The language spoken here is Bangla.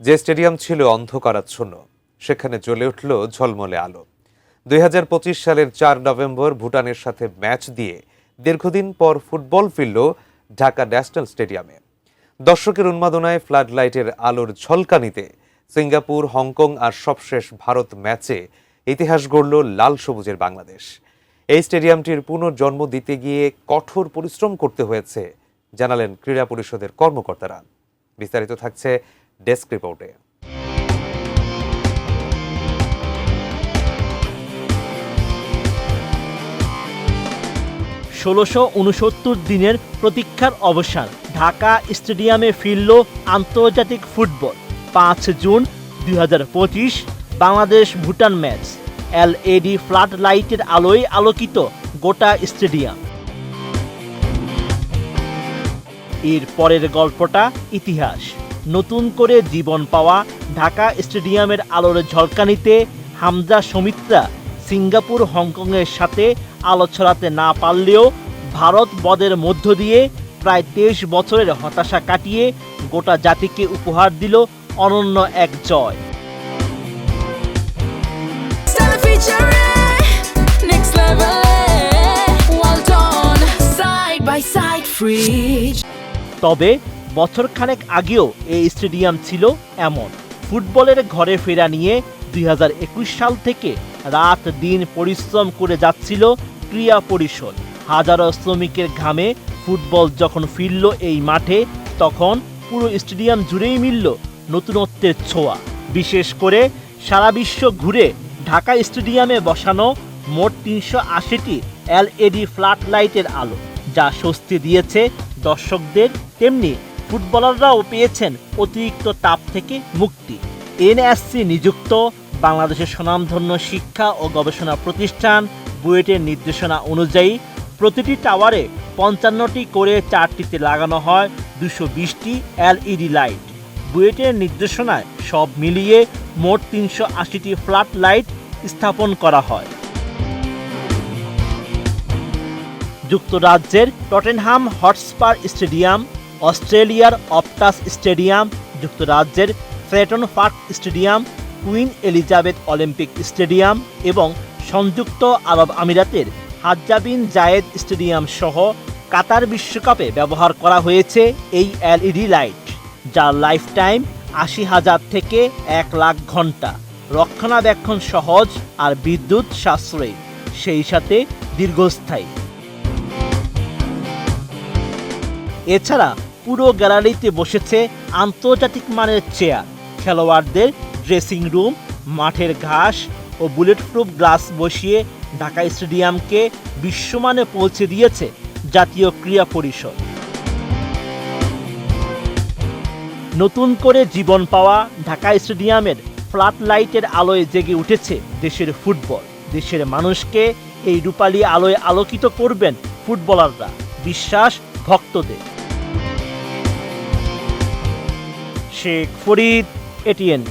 যে স্টেডিয়াম ছিল অন্ধকারাচ্ছন্ন সেখানে জ্বলে উঠল ঝলমলে আলো। ২০২৫ সালের ৪ নভেম্বর ভুটানের সাথে ম্যাচ দিয়ে দীর্ঘদিন পর ফুটবল ফিরল ঢাকা ন্যাশনাল স্টেডিয়ামে। দর্শকের উন্মাদনায় ফ্লাড লাইটের আলোর ঝলকানিতে সিঙ্গাপুর, হংকং আর সবশেষ ভারত ম্যাচে ইতিহাস গড়ল লাল সবুজের বাংলাদেশ। এই স্টেডিয়ামটির পুনর্জন্ম দিতে গিয়ে কঠোর পরিশ্রম করতে হয়েছে জানালেন ক্রীড়া পরিষদের কর্মকর্তারা। বিস্তারিত থাকছে ডেস্ক রিপোর্টে। ১৬৬৯ দিনের প্রতীক্ষার অবসান। ঢাকা স্টেডিয়ামে ফিরল আন্তর্জাতিক football. ৫ June ২০২৫ Bangladesh Bhutan match. LED flood লাইটের আলোয় আলোকিত গোটা স্টেডিয়াম। এর পরের গল্পটা ইতিহাস। নতুন করে জীবন পাওয়া ঢাকা স্টেডিয়ামের আলোর ঝলকানিতে হামজা সমিতরা সিঙ্গাপুর, হংকংয়ের সাথে আলো ছড়াতে না পারলেও ভারত বদের মধ্য দিয়ে প্রায় ২৩ বছরের হতাশা কাটিয়ে গোটা জাতিকে উপহার দিল অনন্য এক জয়। তবে বছরখানেক আগেও এই স্টেডিয়াম ছিল এমন। ফুটবলের ঘরে ফেরা নিয়ে ২০২১ সাল থেকে রাত দিন পরিশ্রম করে যাচ্ছিল ক্রীড়া পরিষদ। হাজারো শ্রমিকের ঘামে ফুটবল যখন ফিরল এই মাঠে, তখন পুরো স্টেডিয়াম জুড়েই মিলল নতুনত্বের ছোঁয়া। বিশেষ করে সারা বিশ্ব ঘুরে ঢাকা স্টেডিয়ামে বসানো মোট ৩৮০টি LED ফ্লাড লাইটের আলো, যা স্বস্তি দিয়েছে দর্শকদের, তেমনি ফুটবলাররাও পেয়েছেন অতিরিক্ত তাপ থেকে মুক্তি। NSC নিযুক্ত বাংলাদেশের স্বনামধন্য শিক্ষা ও গবেষণা প্রতিষ্ঠান বুয়েটের নির্দেশনা অনুযায়ী প্রতিটি টাওয়ারে ৫৫টি করে ৪টিতে লাগানো হয় ২২০টি LED লাইট। বুয়েটের নির্দেশনায় সব মিলিয়ে মোট ৩৮০টি ফ্লাড লাইট স্থাপন করা হয়। যুক্তরাজ্যের টটেনহাম হটস্পার স্টেডিয়াম, অস্ট্রেলিয়ার অপটাস স্টেডিয়াম, যুক্তরাজ্যের Fratton Park Stadium, Queen Elizabeth Olympic Stadium এবং সংযুক্ত আরব আমিরাতের হাজ্জা বিন জায়েদ স্টেডিয়াম সহ কাতার বিশ্বকাপে ব্যবহার করা হয়েছে এই LED লাইট, যার লাইফ টাইম ৮০,০০০ থেকে ১,০০,০০০ ঘন্টা। রক্ষণাবেক্ষণ সহজ আর বিদ্যুৎ সাশ্রয়ী, সেই সাথে দীর্ঘস্থায়ী। এছাড়া পুরো গ্যালারিতে বসেছে আন্তর্জাতিক মানের চেয়ার। খেলোয়াড়দের ড্রেসিং রুম, মাঠের ঘাস ও বুলেট প্রুফ গ্লাস বসিয়ে ঢাকা স্টেডিয়ামকে বিশ্বমানে পৌঁছে দিয়েছে জাতীয় ক্রীড়া পরিষদ। নতুন করে জীবন পাওয়া ঢাকা স্টেডিয়ামের ফ্লাড লাইটের আলোয় জেগে উঠেছে দেশের ফুটবল। দেশের মানুষকে এই রূপালী আলোয় আলোকিত করবেন ফুটবলাররা, বিশ্বাস ভক্তদের। শেখ ফরিদ, ATN।